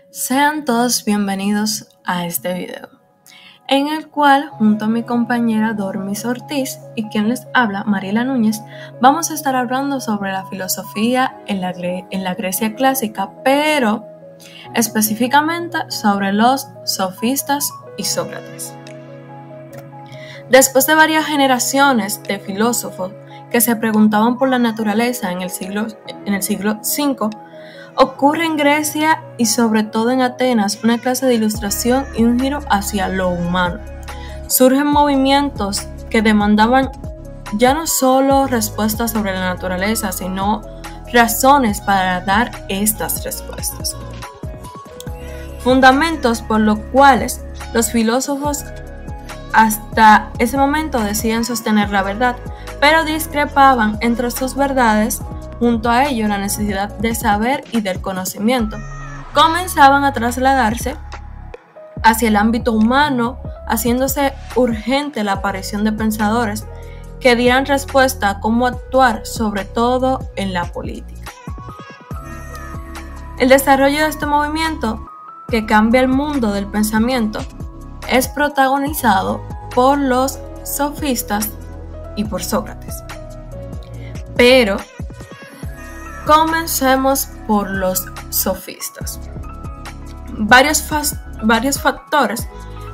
Sean todos bienvenidos a este video, en el cual junto a mi compañera Dormis Ortiz y quien les habla, Mariela Núñez, vamos a estar hablando sobre la filosofía en la Grecia clásica, pero específicamente sobre los sofistas y Sócrates. Después de varias generaciones de filósofos que se preguntaban por la naturaleza en el siglo V, ocurre en Grecia y sobre todo en Atenas una clase de ilustración y un giro hacia lo humano. Surgen movimientos que demandaban ya no solo respuestas sobre la naturaleza, sino razones para dar estas respuestas. Fundamentos por los cuales los filósofos hasta ese momento decían sostener la verdad, pero discrepaban entre sus verdades. Junto a ello, la necesidad de saber y del conocimiento comenzaban a trasladarse hacia el ámbito humano, haciéndose urgente la aparición de pensadores que dieran respuesta a cómo actuar, sobre todo en la política. El desarrollo de este movimiento, que cambia el mundo del pensamiento, es protagonizado por los sofistas y por Sócrates. Pero comencemos por los sofistas. Varios factores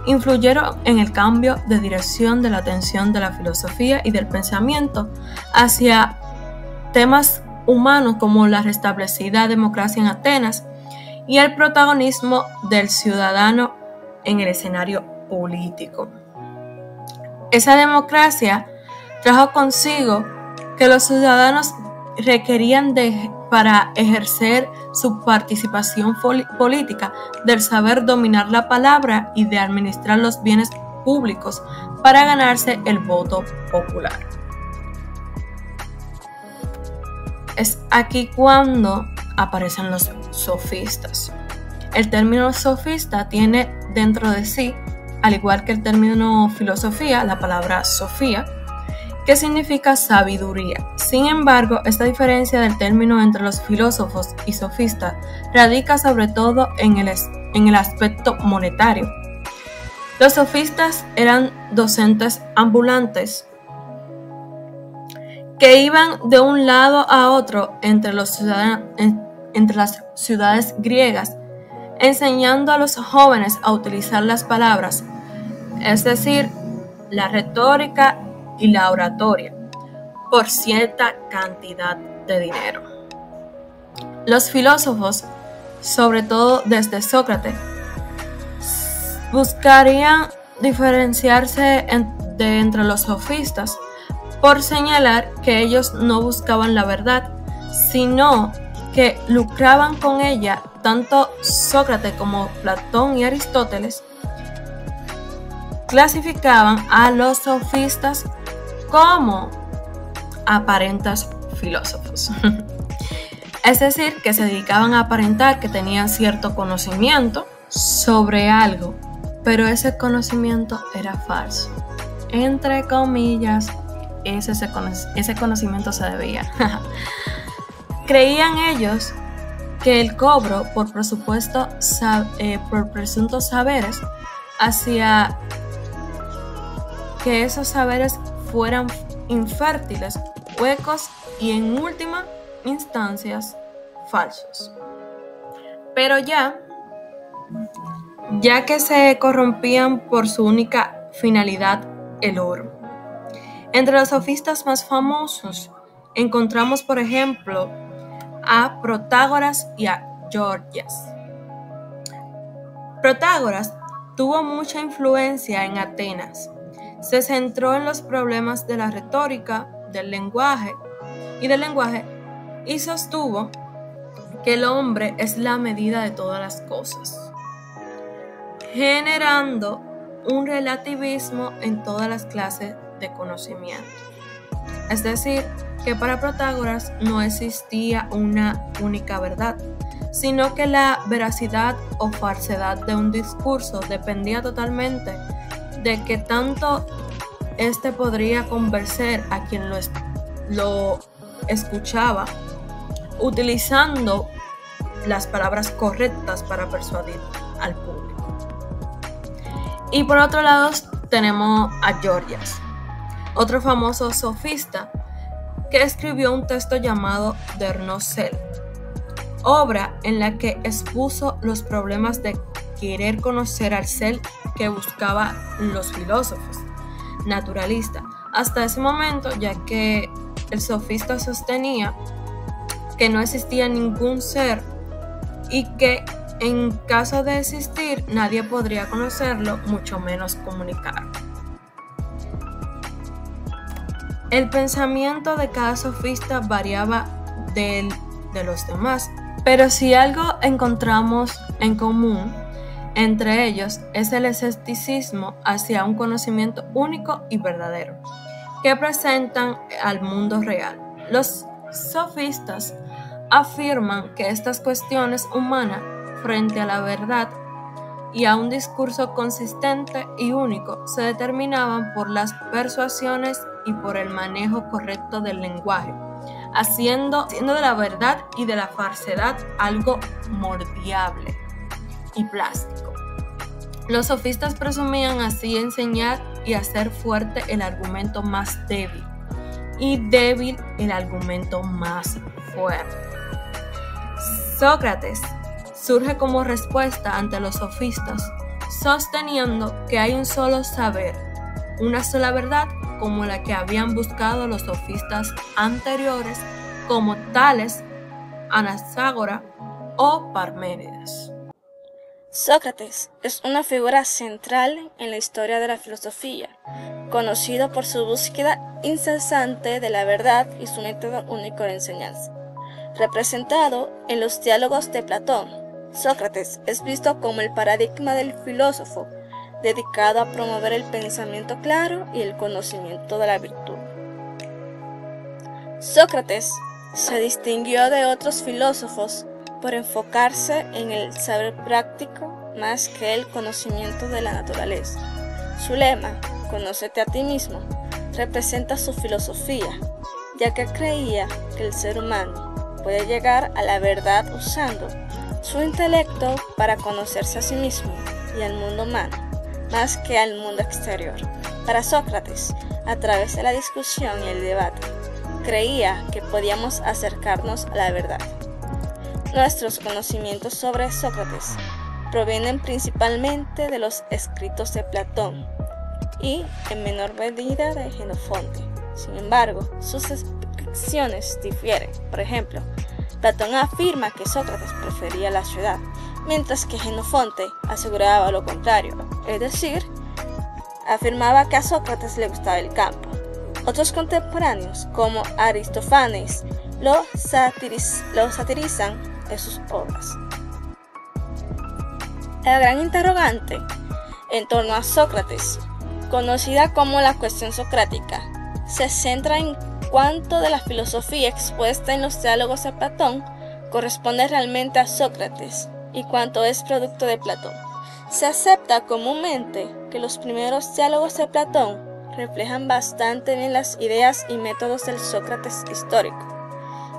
influyeron en el cambio de dirección de la atención de la filosofía y del pensamiento hacia temas humanos como la restablecida democracia en Atenas y el protagonismo del ciudadano en el escenario político. Esa democracia trajo consigo que los ciudadanos requerían para ejercer su participación política del saber dominar la palabra y de administrar los bienes públicos para ganarse el voto popular. Es aquí cuando aparecen los sofistas. El término sofista tiene dentro de sí, al igual que el término filosofía, la palabra sofía, que significa sabiduría. Sin embargo, esta diferencia del término entre los filósofos y sofistas radica sobre todo en el aspecto monetario. Los sofistas eran docentes ambulantes que iban de un lado a otro entre las ciudades griegas, enseñando a los jóvenes a utilizar las palabras, es decir, la retórica y la oratoria, por cierta cantidad de dinero. Los filósofos, sobre todo desde Sócrates, buscarían diferenciarse entre los sofistas por señalar que ellos no buscaban la verdad, sino que lucraban con ella. Tanto Sócrates como Platón y Aristóteles clasificaban a los sofistas como aparentes filósofos. Es decir, que se dedicaban a aparentar que tenían cierto conocimiento sobre algo, pero ese conocimiento era falso. Entre comillas, ese conocimiento se debía. Creían ellos que el cobro por presuntos saberes hacía que esos saberes fueran infértiles, huecos y en última instancias falsos. Pero ya que se corrompían por su única finalidad, el oro. Entre los sofistas más famosos encontramos, por ejemplo, a Protágoras y a Gorgias. Protágoras tuvo mucha influencia en Atenas. Se centró en los problemas de la retórica, del lenguaje y sostuvo que el hombre es la medida de todas las cosas, generando un relativismo en todas las clases de conocimiento. Es decir, que para Protágoras no existía una única verdad, sino que la veracidad o falsedad de un discurso dependía totalmente de que tanto este podría convencer a quien lo escuchaba, utilizando las palabras correctas para persuadir al público. Y por otro lado tenemos a Gorgias, otro famoso sofista que escribió un texto llamado Der Nocel, obra en la que expuso los problemas de querer conocer al ser que buscaban los filósofos naturalistas hasta ese momento, ya que el sofista sostenía que no existía ningún ser y que en caso de existir nadie podría conocerlo, mucho menos comunicarlo. El pensamiento de cada sofista variaba de los demás, pero si algo encontramos en común entre ellos es el escepticismo hacia un conocimiento único y verdadero que presentan al mundo real. Los sofistas afirman que estas cuestiones humanas frente a la verdad y a un discurso consistente y único se determinaban por las persuasiones y por el manejo correcto del lenguaje, haciendo de la verdad y de la falsedad algo moldeable y plástico. Los sofistas presumían así enseñar y hacer fuerte el argumento más débil y débil el argumento más fuerte. Sócrates surge como respuesta ante los sofistas, sosteniendo que hay un solo saber, una sola verdad, como la que habían buscado los sofistas anteriores, como Tales, Anaxágora o Parménides. Sócrates es una figura central en la historia de la filosofía, conocido por su búsqueda incesante de la verdad y su método único de enseñanza. Representado en los diálogos de Platón, Sócrates es visto como el paradigma del filósofo, dedicado a promover el pensamiento claro y el conocimiento de la virtud. Sócrates se distinguió de otros filósofos por enfocarse en el saber práctico más que el conocimiento de la naturaleza. Su lema, "Conócete a ti mismo", representa su filosofía, ya que creía que el ser humano puede llegar a la verdad usando su intelecto para conocerse a sí mismo y al mundo humano, más que al mundo exterior. Para Sócrates, a través de la discusión y el debate, creía que podíamos acercarnos a la verdad. Nuestros conocimientos sobre Sócrates provienen principalmente de los escritos de Platón y, en menor medida, de Jenofonte. Sin embargo, sus descripciones difieren. Por ejemplo, Platón afirma que Sócrates prefería la ciudad, mientras que Jenofonte aseguraba lo contrario, es decir, afirmaba que a Sócrates le gustaba el campo. Otros contemporáneos, como Aristófanes, lo satirizan en sus obras. El gran interrogante en torno a Sócrates, conocida como la cuestión socrática, se centra en cuánto de la filosofía expuesta en los diálogos de Platón corresponde realmente a Sócrates y cuánto es producto de Platón. Se acepta comúnmente que los primeros diálogos de Platón reflejan bastante bien las ideas y métodos del Sócrates histórico.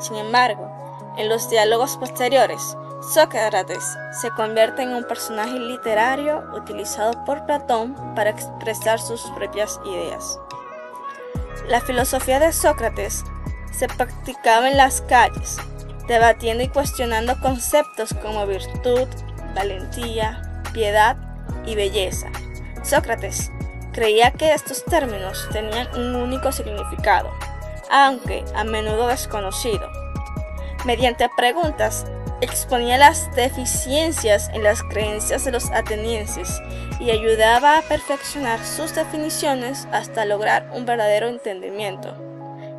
Sin embargo, en los diálogos posteriores, Sócrates se convierte en un personaje literario utilizado por Platón para expresar sus propias ideas. La filosofía de Sócrates se practicaba en las calles, debatiendo y cuestionando conceptos como virtud, valentía, piedad y belleza. Sócrates creía que estos términos tenían un único significado, aunque a menudo desconocido. Mediante preguntas, exponía las deficiencias en las creencias de los atenienses y ayudaba a perfeccionar sus definiciones hasta lograr un verdadero entendimiento.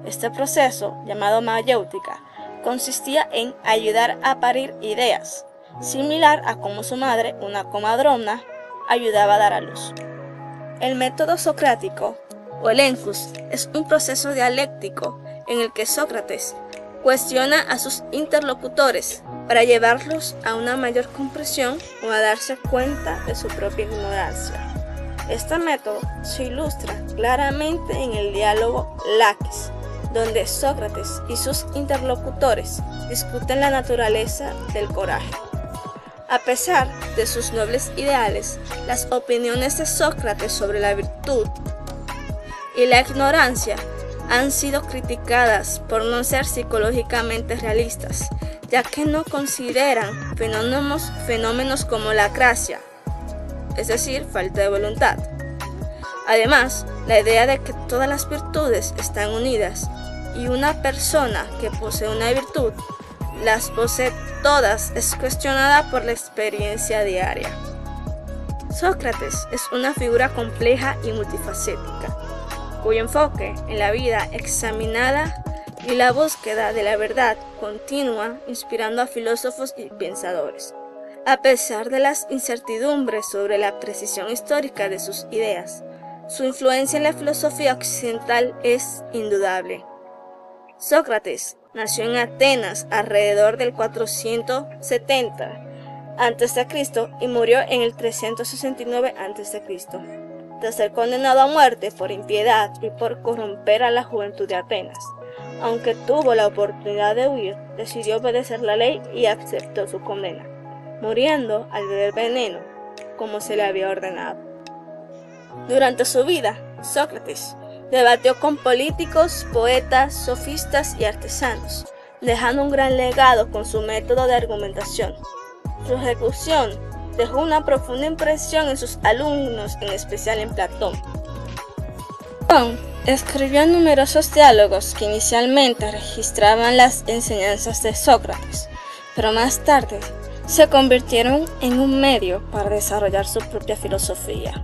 Este proceso, llamado mayéutica, consistía en ayudar a parir ideas, similar a como su madre, una comadrona, ayudaba a dar a luz. El método socrático, o elencus, es un proceso dialéctico en el que Sócrates cuestiona a sus interlocutores para llevarlos a una mayor comprensión o a darse cuenta de su propia ignorancia. Este método se ilustra claramente en el diálogo Laquis, donde Sócrates y sus interlocutores discuten la naturaleza del coraje. A pesar de sus nobles ideales, las opiniones de Sócrates sobre la virtud y la ignorancia han sido criticadas por no ser psicológicamente realistas, ya que no consideran fenómenos como la acrasia, es decir, falta de voluntad. Además, la idea de que todas las virtudes están unidas y una persona que posee una virtud las posee todas es cuestionada por la experiencia diaria. Sócrates es una figura compleja y multifacética, cuyo enfoque en la vida examinada y la búsqueda de la verdad continúa inspirando a filósofos y pensadores. A pesar de las incertidumbres sobre la precisión histórica de sus ideas, su influencia en la filosofía occidental es indudable. Sócrates nació en Atenas alrededor del 470 a.C. y murió en el 369 a.C. Tras ser condenado a muerte por impiedad y por corromper a la juventud de Atenas. Aunque tuvo la oportunidad de huir, decidió obedecer la ley y aceptó su condena, muriendo al beber veneno, como se le había ordenado. Durante su vida, Sócrates debatió con políticos, poetas, sofistas y artesanos, dejando un gran legado con su método de argumentación. Su ejecución dejó una profunda impresión en sus alumnos, en especial en Platón. Platón escribió numerosos diálogos que inicialmente registraban las enseñanzas de Sócrates, pero más tarde se convirtieron en un medio para desarrollar su propia filosofía.